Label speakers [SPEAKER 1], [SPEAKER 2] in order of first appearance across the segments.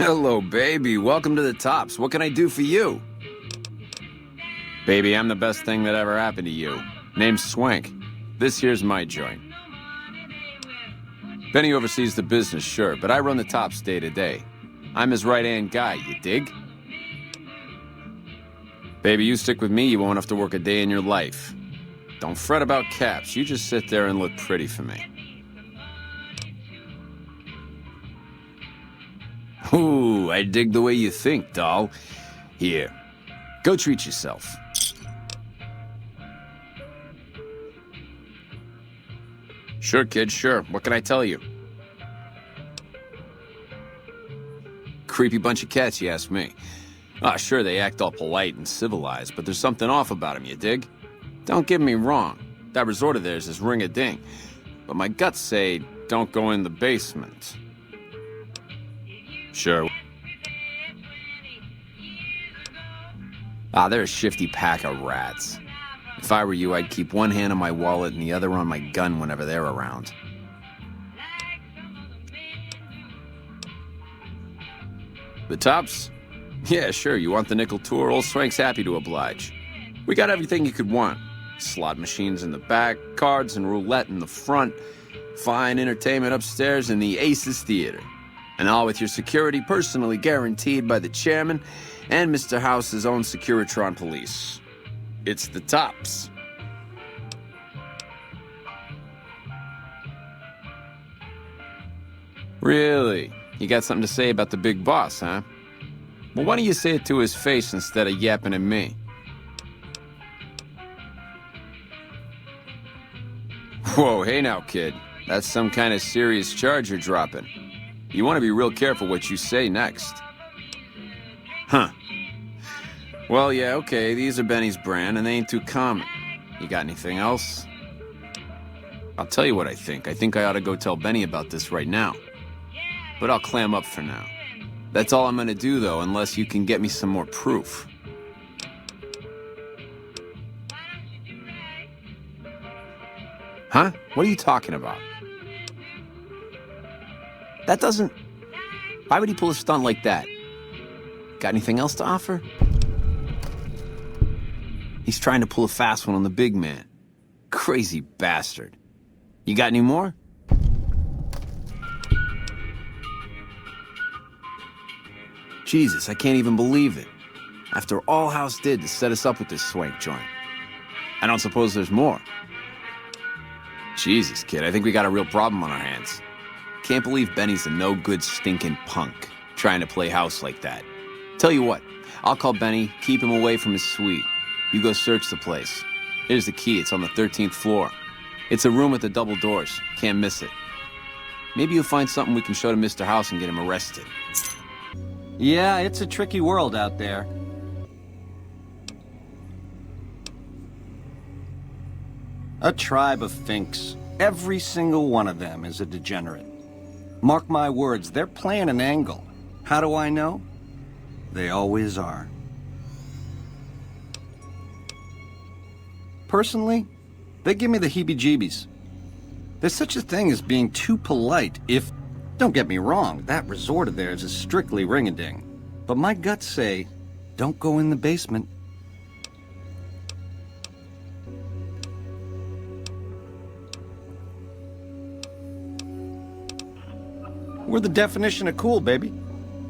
[SPEAKER 1] Hello, baby. Welcome to the Tops. What can I do for you? Baby, I'm the best thing that ever happened to you. Name's Swank. This here's my joint. Benny oversees the business, sure, but I run the Tops day to day. I'm his right-hand guy, you dig? Baby, you stick with me, you won't have to work a day in your life. Don't fret about caps. You just sit there and look pretty for me. Ooh, I dig the way you think, doll. Here, go treat yourself. Sure, kid, sure. What can I tell you? Creepy bunch of cats, you ask me. Ah, sure, they act all polite and civilized, but there's something off about them, you dig? Don't get me wrong. That resort of theirs is ring-a-ding. But my guts say, don't go in the basement. Sure. Ah, they're a shifty pack of rats. If I were you, I'd keep one hand on my wallet and the other on my gun whenever they're around. The Tops? Yeah, sure, you want the nickel tour? Old Swank's happy to oblige. We got everything you could want. Slot machines in the back, cards and roulette in the front, fine entertainment upstairs in the Aces Theater. And all with your security personally guaranteed by the chairman and Mr. House's own Securitron police. It's the Tops. Really? You got something to say about the big boss, huh? Well, why don't you say it to his face instead of yapping at me? Whoa, hey now, kid. That's some kind of serious charge you're dropping. You want to be real careful what you say next. Huh. Well, yeah, okay, these are Benny's brand, and they ain't too common. You got anything else? I'll tell you what I think. I think I ought to go tell Benny about this right now. But I'll clam up for now. That's all I'm gonna do, though, unless you can get me some more proof. Huh? What are you talking about? That doesn't... Why would he pull a stunt like that? Got anything else to offer? He's trying to pull a fast one on the big man. Crazy bastard. You got any more? Jesus, I can't even believe it. After all House did to set us up with this Swank joint. I don't suppose there's more. Jesus, kid, I think we got a real problem on our hands. Can't believe Benny's a no-good stinking punk, trying to play house like that. Tell you what, I'll call Benny, keep him away from his suite. You go search the place. Here's the key, it's on the 13th floor. It's a room with the double doors, can't miss it. Maybe you'll find something we can show to Mr. House and get him arrested.
[SPEAKER 2] Yeah, it's a tricky world out there. A tribe of finks. Every single one of them is a degenerate. Mark my words, they're playing an angle. How do I know? They always are. Personally, they give me the heebie-jeebies. There's such a thing as being too polite if... Don't get me wrong, that resort of theirs is strictly ring-a-ding. But my guts say, don't go in the basement. We're the definition of cool, baby.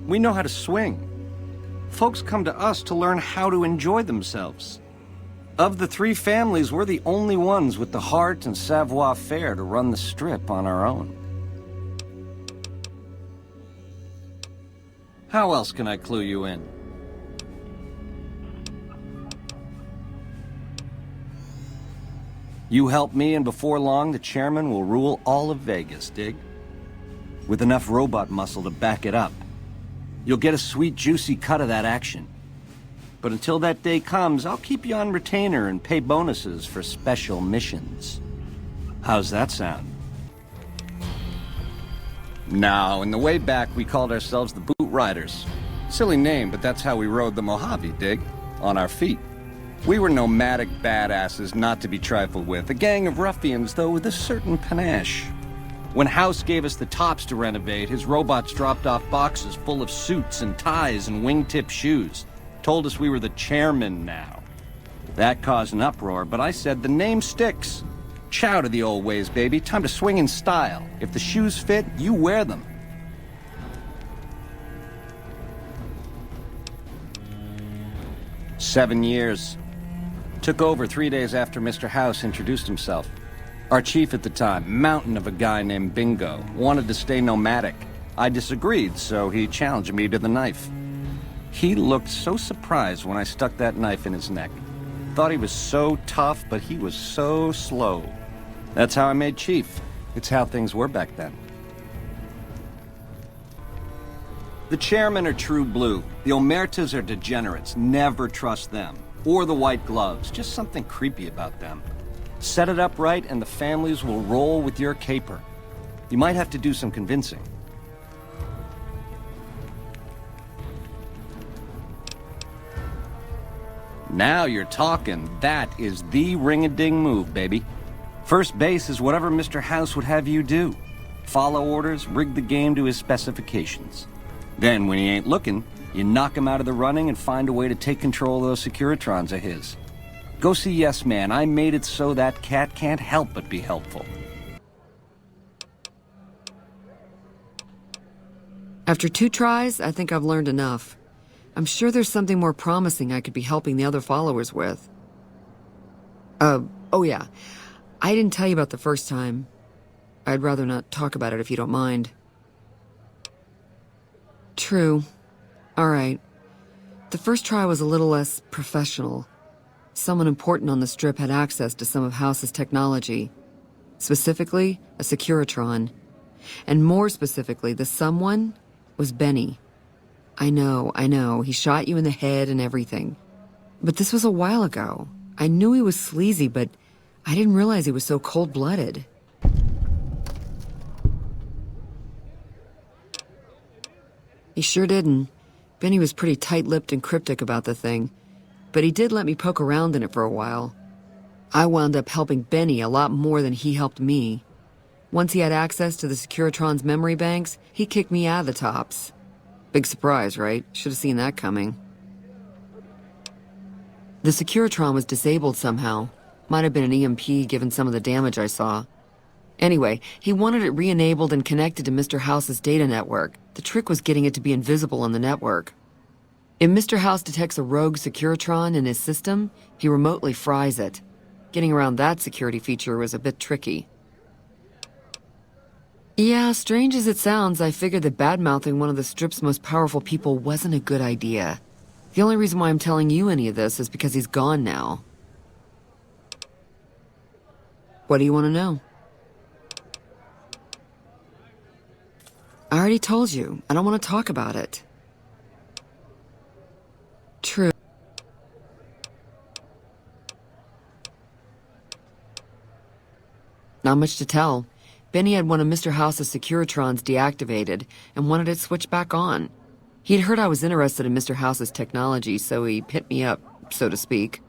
[SPEAKER 2] We know how to swing. Folks come to us to learn how to enjoy themselves. Of the three families, we're the only ones with the heart and savoir-faire to run the strip on our own. How else can I clue you in? You help me, and before long, the chairman will rule all of Vegas, dig? With enough robot muscle to back it up. You'll get a sweet, juicy cut of that action. But until that day comes, I'll keep you on retainer and pay bonuses for special missions. How's that sound? Now, in the way back, we called ourselves the Boot Riders. Silly name, but that's how we rode the Mojave, dig? On our feet. We were nomadic badasses not to be trifled with. A gang of ruffians, though, with a certain panache. When House gave us the tops to renovate, his robots dropped off boxes full of suits and ties and wingtip shoes. Told us we were the chairman now. That caused an uproar, but I said the name sticks. Chow to the old ways, baby. Time to swing in style. If the shoes fit, you wear them. "7 years. Took over 3 days after Mr. House introduced himself. Our chief at the time, mountain of a guy named Bingo, wanted to stay nomadic. I disagreed, so he challenged me to the knife. He looked so surprised when I stuck that knife in his neck. Thought he was so tough, but he was so slow. That's how I made chief. It's how things were back then. The chairmen are true blue. The Omertas are degenerates. Never trust them. Or the white gloves. Just something creepy about them. Set it up right and the families will roll with your caper. You might have to do some convincing. Now you're talking. That is the ring-a-ding move, baby. First base is whatever Mr. House would have you do. Follow orders, rig the game to his specifications. Then, when he ain't looking, you knock him out of the running and find a way to take control of those Securitrons of his. Go see Yes Man. I made it so that cat can't help but be helpful.
[SPEAKER 3] After 2 tries, I think I've learned enough. I'm sure there's something more promising I could be helping the other followers with. Oh yeah. I didn't tell you about the first time. I'd rather not talk about it if you don't mind. True. All right. The first try was a little less professional. Someone important on the strip had access to some of House's technology. Specifically, a Securitron. And more specifically, the someone was Benny. I know, he shot you in the head and everything. But this was a while ago. I knew he was sleazy, but I didn't realize he was so cold-blooded. He sure didn't. Benny was pretty tight-lipped and cryptic about the thing, but he did let me poke around in it for a while. I wound up helping Benny a lot more than he helped me. Once he had access to the Securitron's memory banks, he kicked me out of the tops. Big surprise, right? Should have seen that coming. The Securitron was disabled somehow. Might have been an EMP given some of the damage I saw. Anyway, he wanted it re-enabled and connected to Mr. House's data network. The trick was getting it to be invisible on the network. If Mr. House detects a rogue Securitron in his system, he remotely fries it. Getting around that security feature was a bit tricky. Yeah, strange as it sounds, I figured that bad-mouthing one of the strip's most powerful people wasn't a good idea. The only reason why I'm telling you any of this is because he's gone now. What do you want to know? I already told you. I don't want to talk about it. True. Not much to tell. Benny had one of Mr. House's Securitrons deactivated and wanted it switched back on. He'd heard I was interested in Mr. House's technology, so he hit me up, so to speak.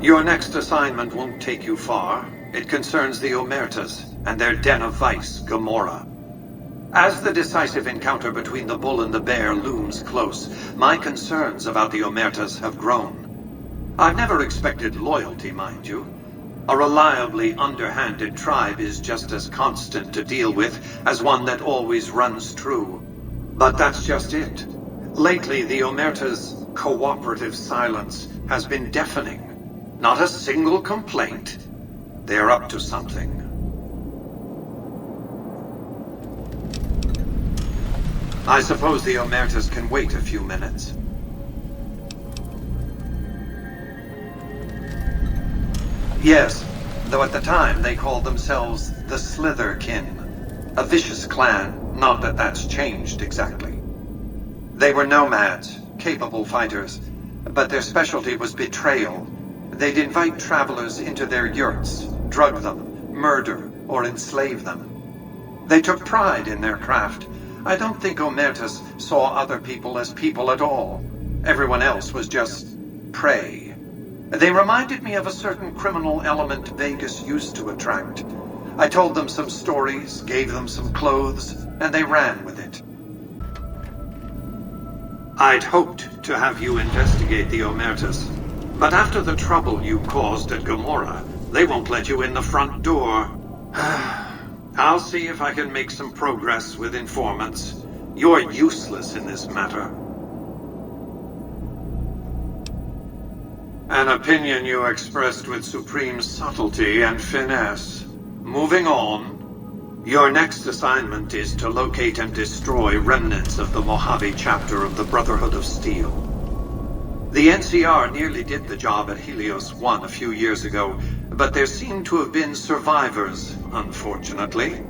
[SPEAKER 4] Your next assignment won't take you far. It concerns the Omertas and their den of vice, Gomorrah. As the decisive encounter between the bull and the bear looms close, my concerns about the Omertas have grown. I've never expected loyalty, mind you. A reliably underhanded tribe is just as constant to deal with as one that always runs true. But that's just it. Lately, the Omerta's cooperative silence has been deafening. Not a single complaint. They're up to something. I suppose the Omertas can wait a few minutes. Yes, though at the time they called themselves the Slitherkin, a vicious clan, not that that's changed exactly. They were nomads, capable fighters, but their specialty was betrayal. They'd invite travelers into their yurts, drug them, murder, or enslave them. They took pride in their craft. I don't think Omertas saw other people as people at all. Everyone else was just prey. They reminded me of a certain criminal element Vegas used to attract. I told them some stories, gave them some clothes, and they ran with it. I'd hoped to have you investigate the Omertas, but after the trouble you caused at Gomorrah, they won't let you in the front door. I'll see if I can make some progress with informants. You're useless in this matter. An opinion you expressed with supreme subtlety and finesse. Moving on. Your next assignment is to locate and destroy remnants of the Mojave chapter of the Brotherhood of Steel. The NCR nearly did the job at Helios 1 a few years ago, but there seem to have been survivors, unfortunately.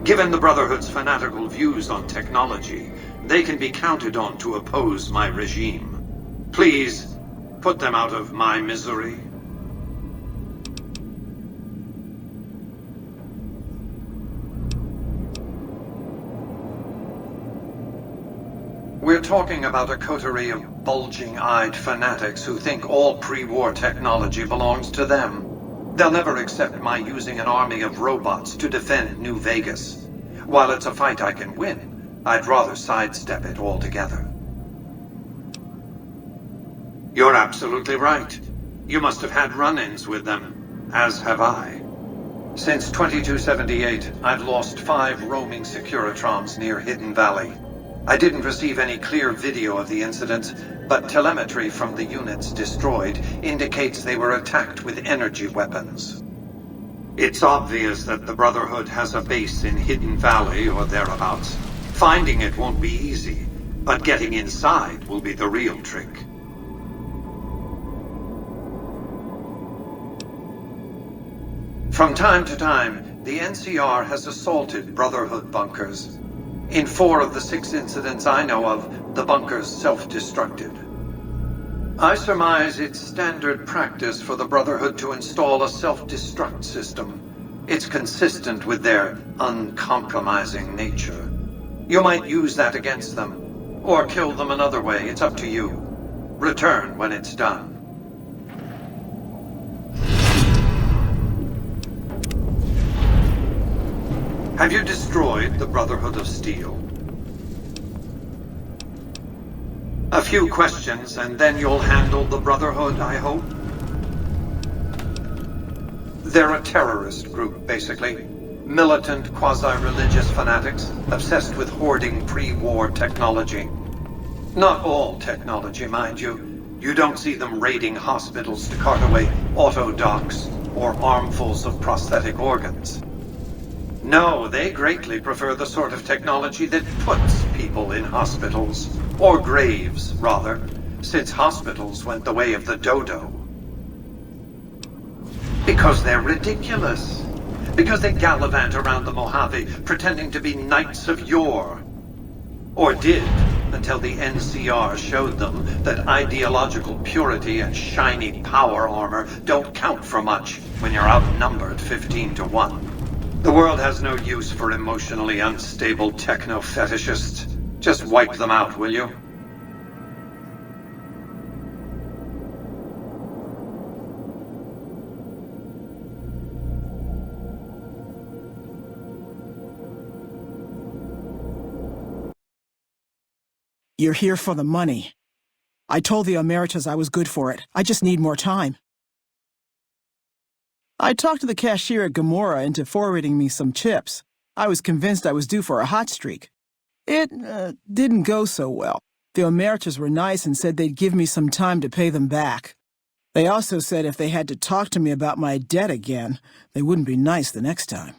[SPEAKER 4] Given the Brotherhood's fanatical views on technology, they can be counted on to oppose my regime. Please, put them out of my misery. We're talking about a coterie of bulging-eyed fanatics who think all pre-war technology belongs to them. They'll never accept my using an army of robots to defend New Vegas. While it's a fight I can win, I'd rather sidestep it altogether. You're absolutely right. You must have had run-ins with them, as have I. Since 2278, I've lost 5 roaming Securitrons near Hidden Valley. I didn't receive any clear video of the incidents, but telemetry from the units destroyed indicates they were attacked with energy weapons. It's obvious that the Brotherhood has a base in Hidden Valley or thereabouts. Finding it won't be easy, but getting inside will be the real trick. From time to time, the NCR has assaulted Brotherhood bunkers. In 4 of the 6 incidents I know of, the bunkers self-destructed. I surmise it's standard practice for the Brotherhood to install a self-destruct system. It's consistent with their uncompromising nature. You might use that against them, or kill them another way, it's up to you. Return when it's done. Have you destroyed the Brotherhood of Steel? A few questions, and then you'll handle the Brotherhood, I hope? They're a terrorist group, basically. Militant, quasi-religious fanatics, obsessed with hoarding pre-war technology. Not all technology, mind you. You don't see them raiding hospitals to cart away auto docks or armfuls of prosthetic organs. No, they greatly prefer the sort of technology that puts people in hospitals. Or graves, rather, since hospitals went the way of the dodo. Because they're ridiculous. Because they gallivant around the Mojave, pretending to be knights of yore. Or did, until the NCR showed them that ideological purity and shiny power armor don't count for much when you're outnumbered 15 to 1. The world has no use for emotionally unstable techno-fetishists. Just wipe them out, will you?
[SPEAKER 5] You're here for the money. I told the Emeritus I was good for it. I just need more time. I talked to the cashier at Gomorrah into forwarding me some chips. I was convinced I was due for a hot streak. It didn't go so well. The Emeritus were nice and said they'd give me some time to pay them back. They also said if they had to talk to me about my debt again, they wouldn't be nice the next time.